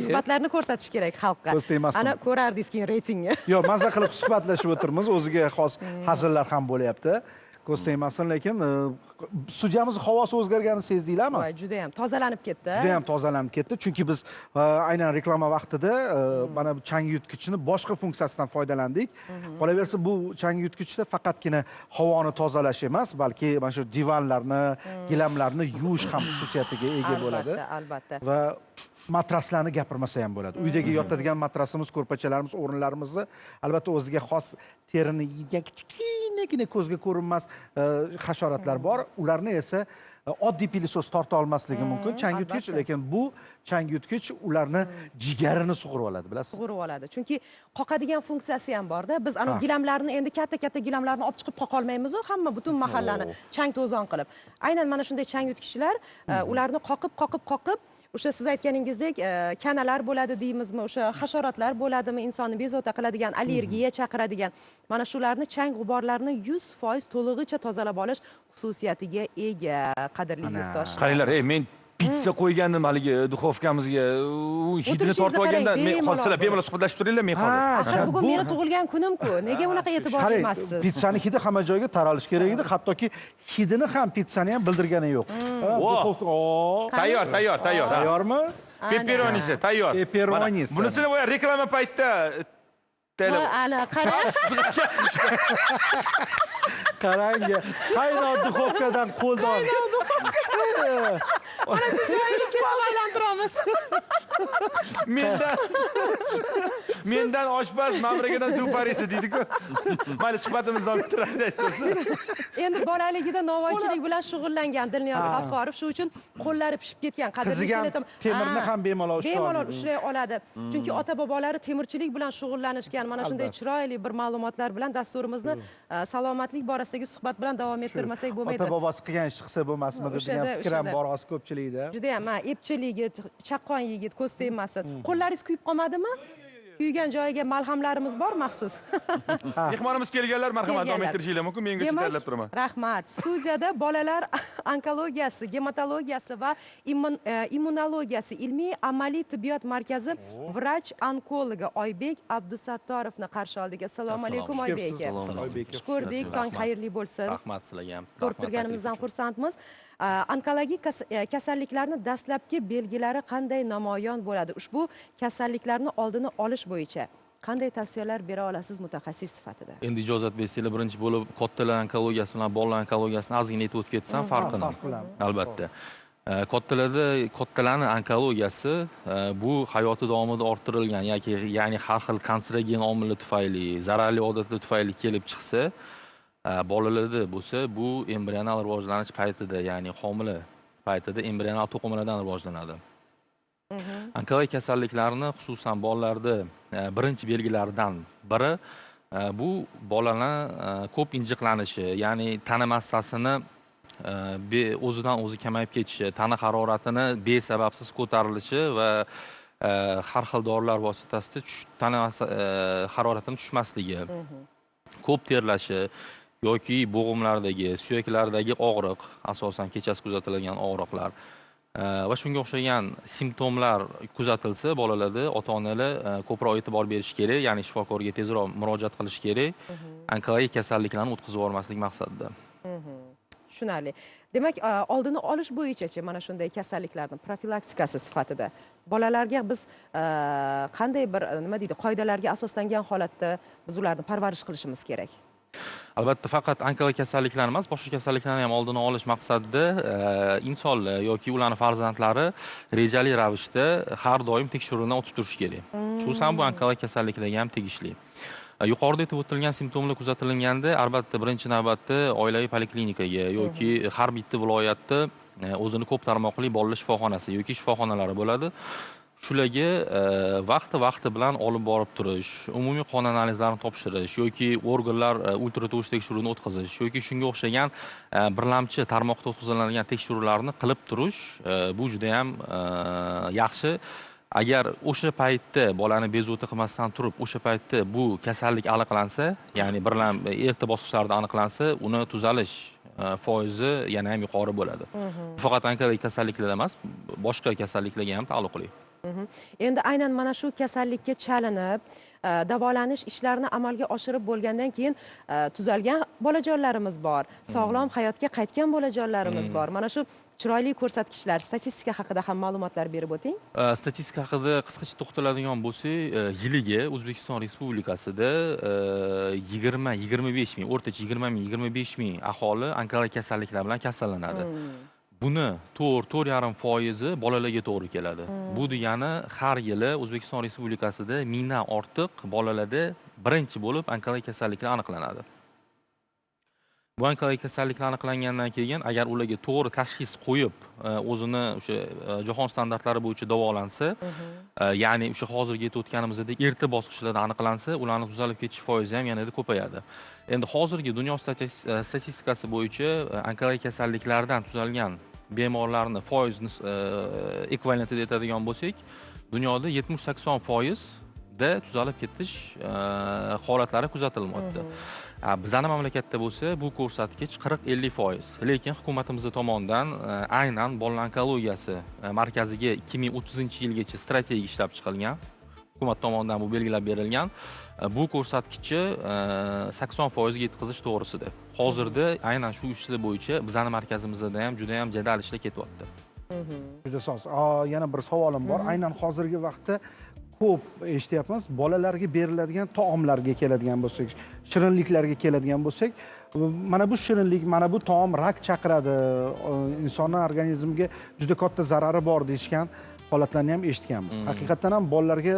suhbatlarni ko'rsatish kerak xalqqa. Ko'z tegmasin. Ana ko'rardingiz keyin reytingni. Yo'q, mazza qilib suhbatlashib o'tirmiz. O'ziga xos hazillar ham bo'lyapti. Ko'z tegmasin, lekin studiyamiz havosi o'zgarganini sezdinglarmi? Voy, juda ham tozalanib ketdi. Juda ham tozalanib ketdi, chunki biz aynan reklama vaqtida mana bu chang yutgichni boshqa funksiyasidan foydalandik. Qolaversa, bu chang yutgichda faqatgina havoni tozalash emas, balki mana shu divanlarni, gilamlarni yuvish ham xususiyatiga ega bo'ladi. Albatta. Va matraslarni gapirmasa ham bo'ladi. Uydagi yotadigan matrasimiz, ko'rpachalarimiz, o'rinlarimizni albatta o'ziga xos terini yeydigan kichkinagina ko'zga ko'rinmas hasharotlar bor. Ularni esa oddiy pilisos torta olmasligi mumkin chang yutgich, lekin bu chang yutgich ularni jigarini sug'urib oladi, bilasiz? Sug'urib oladi. Chunki qoqadigan funksiyasi ham bor-da. Biz ana gilamlarni endi katta-katta gilamlarni olib chiqib qoqa olmaymiz-ku, hamma butun mahallani chang to'zon qilib. Aynan mana shunday chang yutgichlar ularni qoqib o'sha siz aytganingizdek kanalar bo'ladi deymizmi, o'sha hasharotlar bo'ladimi, insonni bezovta qiladigan, allergiya chaqiradigan, mana shularni chang g'uborlarni 100% to'lig'icha tozalab olish xususiyatiga ega, qadrli yurtdosh. Qaranglar, men pizza qo'ygandim haligi duxovkamizga. U hidini tortib olganda men hozirlar bemalol suhbatlashib turinglar, men hozir. Axir bugun meni tug'ilgan kunim-ku. Nega unaqa e'tibor bermassiz? Pizzani hidi hamma joyga taralish kerak edi, hattoki hidini ham pizzani ham bildirgani yo'q. Tayyor. Tayyormi? Pepperonisi tayyor. Pepperonisi. Bunisini voy reklama paytida Ana, qarang. Qarang, qaynoq duxovkadan qo'lda olib. Mana shu joyini kesib aylantiramiz. Mendan oshpaz Mamragadan suv parisi deydi-ku. Mayli, suhbatimizni davom ettiramiz. Endi bolaligida novvoychilik bilan shug'ullangan Dilniyoz G'afforov, shu uchun qo'llari pishib ketgan. Qadrli temirni ham bemalol ushlay oladi. Chunki ota-bobolari temirchilik bilan shug'ullanishgan. Mana shunday chiroyli bir ma'lumotlar bilan dasturimizni salomatlik borasidagi suhbat bilan davom ettirmasak bo'lmaydi. Ota-bobosi qilgan ish qilsa bo'lmasmidi degan fikr ham bor hozir ko'pchilikda. Juda ham, epchil yigit, chaqqon yigit, ko'z tegmasin. Qo'llaringiz kuyib qolmadimi? Kuygan joyiga malhamlarimiz bor maxsus. Mehmonimiz kelganlar, marhamat, davom ettirishinglar mumkin. Men ungacha tayyorlab turaman. Rahmat. Studiyada bolalar onkologiyasi, gematologiyasi va immunologiyasi ilmiy amaliy tibbiyot markazi vrach onkologi Oybek Abdusattorovni qarshi oldik. Assalomu alaykum Oybek aka. Ko'rdik, tong xayrli bo'lsin. Rahmat sizlarga ham. Ko'rib turganimizdan xursandmiz. Onkologik kasalliklarning dastlabki belgilari qanday namoyon bo'ladi? Ushbu kasalliklarni oldini olish bo'yicha qanday tavsiyalar bera olasiz mutaxassis sifatida? Endi ijozat bersanglar, birinchi bo'lib kattalar onkologiyasi bilan bolalar onkologiyasini ozgina aytib o'tib ketsam farqini. Albatta. Kattalarning onkologiyasi bu hayoti davomida orttirilgan ya'ni har xil kanserogen omillar tufayli, zararli odatlar tufayli kelib chiqsa, bolalarda bo'lsa, bu embrional rivojlanish paytida, ya'ni homila paytida embrional to'qimalardan rivojlanadi. Onkologik kasalliklarni xususan bolalarda birinchi belgilaridan biri bu bolalar ko'p injiqlanishi, ya'ni tana massasini o'zidan o'zi kamayib ketishi, tana haroratini besababsiz ko'tarilishi va har xil dorilar vositasida tana haroratining tushmasligi, ko'p terlashi yoki bo'g'imlardagi, suyaklardagi og'riq, asosan kechasi kuzatiladigan og'riqlar va shunga o'xshagan simptomlar kuzatilsa, bolalarda ota-onalar ko'proq e'tibor berish kerak, ya'ni shifokorga tezroq murojaat qilish kerak, onkologik kasalliklarni o'tkazib yubormaslik maqsadida. Tushunarli. Demak, oldini olish bo'yicha mana shunday kasalliklarning profilaktikasi sifatida bolalarga biz qanday bir qoidalarga asoslangan holatda biz ularni parvarish qilishimiz kerak? Albatta, faqat onkologik kasalliklar emas, boshqa kasalliklarni ham oldini olish maqsadida insonlar yoki ularning farzandlari rejali ravishda har doim tekshiruvdan o'tib turishi kerak. Xususan bu onkologik kasalliklarga ham tegishli. Yuqorida aytib o'tilgan simptomlar kuzatilganda, albatta birinchi navbatda oilaviy poliklinikaga yoki har bitta viloyatda o'zini ko'p tarmoqli bolalar shifoxonasi yoki shifoxonalari bo'ladi. Shularga vaqti bilan olib borib turish, umumiy qon analizlarini topshirish yoki organlar ultratovush tekshiruvini o'tkazish yoki shunga o'xshagan birlamchi tarmoqda o'tkaziladigan tekshiruvlarni qilib turish bu juda ham yaxshi. Agar o'sha paytda bolani bezovta qilmasdan turib, o'sha paytda bu kasallik aniqlansa, ya'ni erta bosqichlarda aniqlansa, uni tuzalish foizi yana ham yuqori bo'ladi. Faqat onkologik kasalliklar emas, boshqa kasalliklarga ham taalluqli. Endi aynan mana shu kasallikka chalinib, davolanish ishlarini amalga oshirib bo'lgandan keyin tuzalgan bolajonlarimiz bor, sog'lom hayotga qaytgan bolajonlarimiz bor. Mana shu chiroyli ko'rsatkichlar, statistika haqida ham ma'lumotlar berib o'ting. Statistika haqida qisqacha to'xtaladigan bo'lsak, yiliga O'zbekiston Respublikasida 20-25 ming, o'rtacha 20 ming, 25 ming aholi onkologik kasalliklar bilan kasallanadi. Buni 4,5% bolalarga to'g'ri keladi. Bu degani har yili O'zbekiston Respublikasida mingdan ortiq bolalarda birinchi bo'lib onkologik kasalliklar aniqlanadi. Bu onkologik kasalliklar aniqlangandan keyin agar ularga to'g'ri tashxis qo'yib, o'zini o'sha jahon standartlari bo'yicha davolansa, ya'ni o'sha hozirgi aytib o'tganimizdek erta bosqichlarda aniqlansa, ularning tuzalib ketish foizi ham yanada ko'payadi. Endi hozirgi dunyo statistikasi bo'yicha onkologik kasalliklardan tuzalgan bemorlarni foiz ekvivalentida aytadigan bo'lsak, dunyoda 70-80% da tuzalib ketish holatlari kuzatilmoqda. Bizning mamlakatda bo'lsa, bu ko'rsatkich 40-50%. Lekin hukumatimiz tomonidan aynan bolalar onkologiyasi markaziga 2030-yilgacha strategiya ishlab chiqilgan. Hukumat tomonidan bu belgilab berilgan. Bu ko'rsatkichni 80% ga yetkazish to'g'risida. Hozirda aynan shu ishlar bo'yicha bizning markazimizda ham juda ham jadal ishlar ketyapti. Juda soz. Yana bir savolim bor. Aynan hozirgi vaqtda ko'p eshityapmiz. Bolalarga beriladigan taomlarga keladigan bo'lsak, shirinliklarga keladigan bo'lsak, mana bu shirinlik, mana bu taom rak chaqiradi, insonning organizmiga juda katta zarari bor deyishgan holatlarni ham eshitganmiz. Haqiqatan ham bolalarga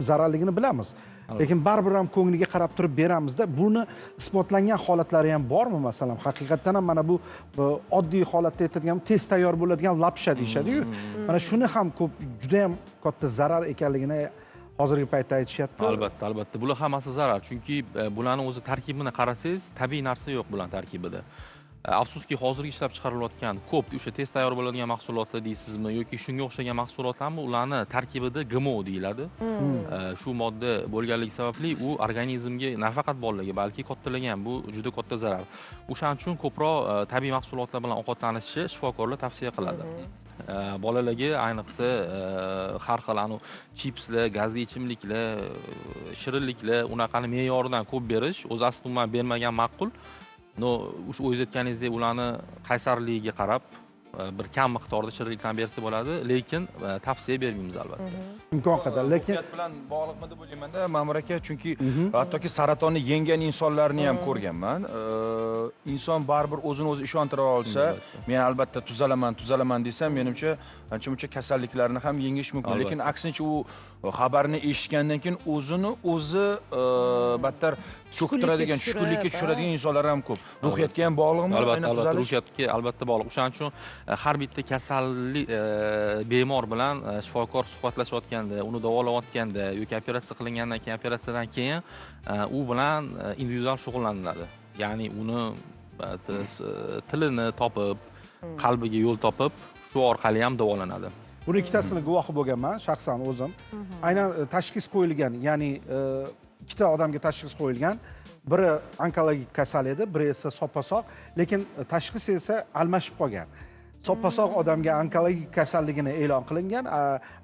zararligini bilamiz. Lekin baribir ham ko'ngliga qarab turib beramizda. Buni isbotlangan holatlari ham bormi masalan? Haqiqatan ham mana bu oddiy holatda aytadigan tez tayyor bo'ladigan lapsha deyshadi-yu. Mana shuni ham ko'p juda ham katta zarar ekanligini hozirgi paytda aytishyapti. Albatta, albatta. Bular hammasi zarar. Chunki bularning o'zi tarkibini qarasangiz, tabiiy narsa yo'q bular tarkibida. Afsuski hozirgi ishlab chiqarilayotgan ko'p o'sha tez tayyor bo'ladigan mahsulotlar deysizmi yoki shunga o'xshagan mahsulotlarmi, ularni tarkibida GMO deyiladi. Shu modda bo'lganligi sababli u organizmga nafaqat bolalarga, balki kattalarga ham bu juda katta zarar. O'shaning uchun ko'proq tabiiy mahsulotlar bilan ovqatlanishni shifokorlar tavsiya qiladi. Bolalarga ayniqsa har xil chipslar, gazli ichimliklar, shirinliklar unaqani me'yoridan ko'p berish, o'zi aslida umuman bermagan ma'qul. O'sha o'zingiz aytganingizdek ularni qaysarligiga qarab bir kam miqdorda shirinlikdan bersa bo'ladi, lekin tavsiya bermaymiz albatta. Imkon qadar, lekin bilan bog'liqmi deb o'ylayman-da, Ma'mur aka, chunki hattoki saratonni yenggan insonlarni ham ko'rganman. Inson baribir o'zini o'zi ishontira olsa, men albatta tuzalaman desam, menimcha ancha-muncha kasalliklarni ham yengish mumkin. Lekin aksincha u xabarni eshitgandan keyin o'zini o'zi battar cho'ktiradigan, tushkunlikka tushiradigan insonlar ham ko'p. Ruhiyatga ham bog'liqmi? Albatta, ruhiyatga albatta bog'liq. O'shaning uchun har bitta kasallik bemor bilan shifokor suhbatlashayotganda, uni davolayotganda yoki operatsiya qilingandan keyin, operatsiyadan keyin u bilan individual shug'ullaniladi. Ya'ni uni tilini topib, qalbiga yo'l topib, shu orqali ham davolanadi. Buni ikkitasini guvohi bo'lganman, shaxsan o'zim. Aynan tashxis qo'yilgan, ya'ni ikkita odamga tashxis qo'yilgan. Biri onkologik kasal edi, biri esa soppa-sog', lekin tashxis esa almashib qolgan. Soppa-sog' odamga onkologik kasalligini e'lon qilingan,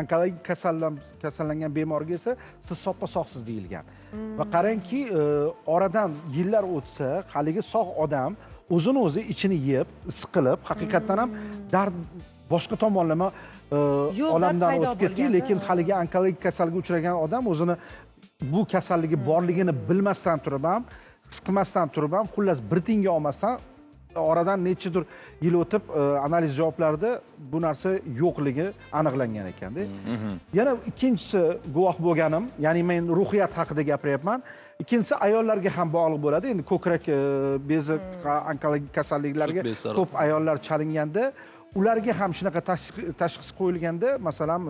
onkologik kasallangan bemorga esa siz soppa-sog'siz deyilgan. Va qarangki, oradan yillar o'tsa, haligi sog' odam o'zini o'zi ichini yeb, siqilib, haqiqatan ham dard boshqa tomonlama olamdan o'tib ketdi, lekin haligi onkologik kasalga uchragan odam o'zini bu kasalligi borligini bilmasdan turib ham, his qilmasdan turib ham, xullas bir tiyinga olmasdan oradan nechadir yil o'tib analiz javoblarida bu narsa yo'qligi aniqlangan ekanda. Yana ikkinchisi guvoh bo'lganim, ya'ni men ruhiyat haqida gapiryapman. Ikkinchisi ayollarga ham bog'liq bo'ladi. Endi ko'krak bezi onkologik kasalliklarga ko'p ayollar chalinganda, ularga ham shunaqa tashxis qo'yilganda, masalan,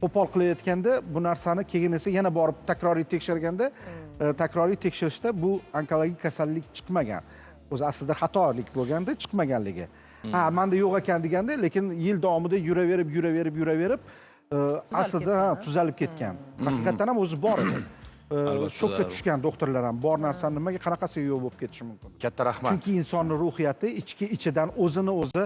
qo'pol qilayotganda bu narsani keyin esa yana borib takroriy tekshirganda, takroriy tekshirishda bu onkologik kasallik chiqmagan. O'zi aslida xatolik bo'lganda chiqmaganligi. Menda yo'q ekan deganda, lekin yil davomida yuraverib aslida tuzalib ketgan. Haqiqatan ham o'zi bor edi. Shokka tushgan doktorlar ham bor narsani nimaga qanaqasi yo'q bo'lib ketishi mumkin. Katta rahmat. Chunki insonning ruhiyati ichidan o'zini o'zi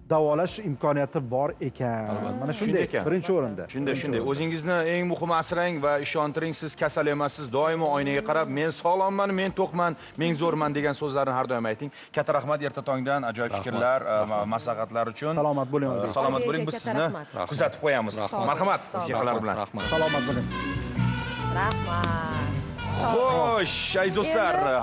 davolash imkoniyati bor ekan. Mana shunday ekan. birinchi o'rinda. Shunday. O'zingizni eng muhimi asrang va ishontiring, siz kasal emassiz. Doimo oynaga qarab, men sog'lomman, men to'qman, men zo'rman degan so'zlarni har doim ayting. Katta rahmat erta tongdan ajoyib fikrlar, maslahatlar uchun. Salomat bo'ling. Salomat bo'ling. Biz Katta sizni rahmat. kuzatib qo'yamiz. Marhamat, musiqalar bilan. Rahmat. Salomat bo'ling. Rahmat. Xo'sh, aziz do'stlar,